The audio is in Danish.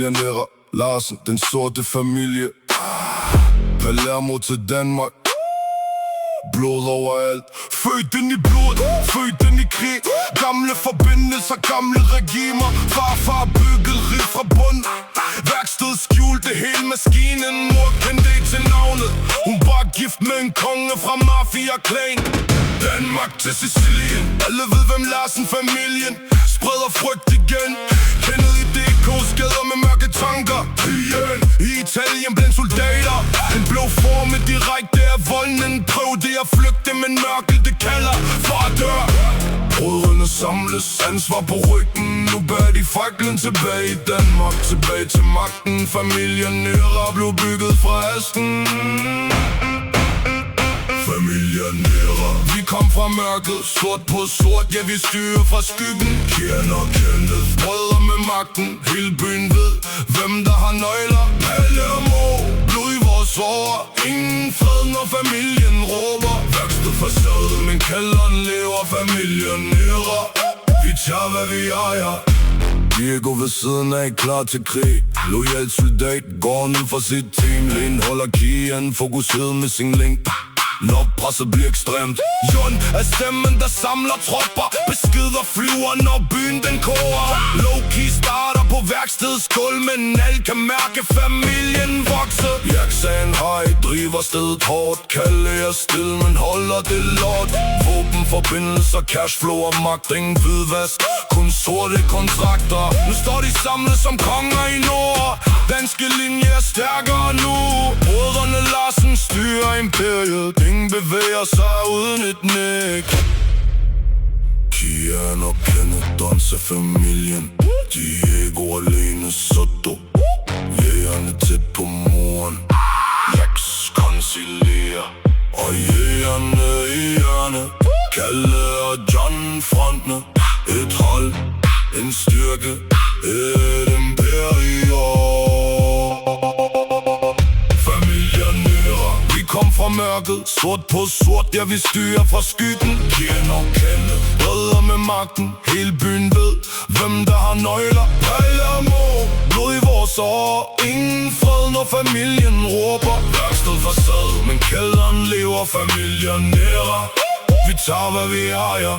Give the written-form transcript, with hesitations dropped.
familien Nera Larsen, den sorte familie. Palermo til Danmark, blod overalt. Født ind i blod, født ind i krig. Gamle forbindelser, gamle regimer. Farfar byggede rig fra bund. Værksted skjulte hele maskinen. Mor kendte ikke til navnet. Hun var gift med en konge fra mafia-klan. Danmark til Sicilien. Alle ved hvem Larsen-familien spreder frygt igen. Kendet i DK's gader med mørke tanker. I Italien blandt soldater. Han blev formet direkte af volden. Prøvede at flygte, men mørket det kalder for at dø. Brødrene samles, ansvar på ryggen. Nu bærer de faklen tilbage i Danmark. Tilbage til magten. Familien Nera blev bygget fra asken. Familien Nera. Vi kom fra mørket, sort på sort. Ja, vi styrer fra skyggen. Kian og Kenneth, brødre med magten. Hele byen ved, hvem der har nøgler. Palermo, blod i vores år. Ingen fred, når familien råber. Værksted facade, men kælderen lever. Familien Nera. Vi tager, hvad vi ejer. Diego ved siden af, klar til krig. Loyal soldat, går ned for sit team. Len holder Kian, fokuseret med sin link. Når presset bliver ekstremt. Jon er stemmen, der samler tropper. Beskeder flyver, når byen den koger. Low-key starter på værkstedets gulv, men alle kan mærke familien vokse. Jaksagen hej, driver stedet hårdt. Kalle er still, men holder det lort. Våbenforbindelser, cashflow og magt. Ingen hvidvask, kun sorte kontrakter. Nu står de samlet som konger i nord. Danske linje er stærkere nu. Brødrene Larsen styrer imperiet. Ingen bevæger sig uden et næk. Kian og Kenneth danser familien. Diego alene Soto. Jægerne tæt på moren. Jax koncilier. Og jægerne i hjørne. Kalle og John frontene. Et hold, en styrke, et imperium. Kom fra mørket, sort på sort, ja vi styrer fra skyggen. Kian og Kenneth, brødre med magten. Hele byen ved, hvem der har nøgler. Palermo, blod i vores år. Ingen fred, når familien råber. Værksted facade, men kælderen lever. Familien Nera. Vi tager, hvad vi ejer.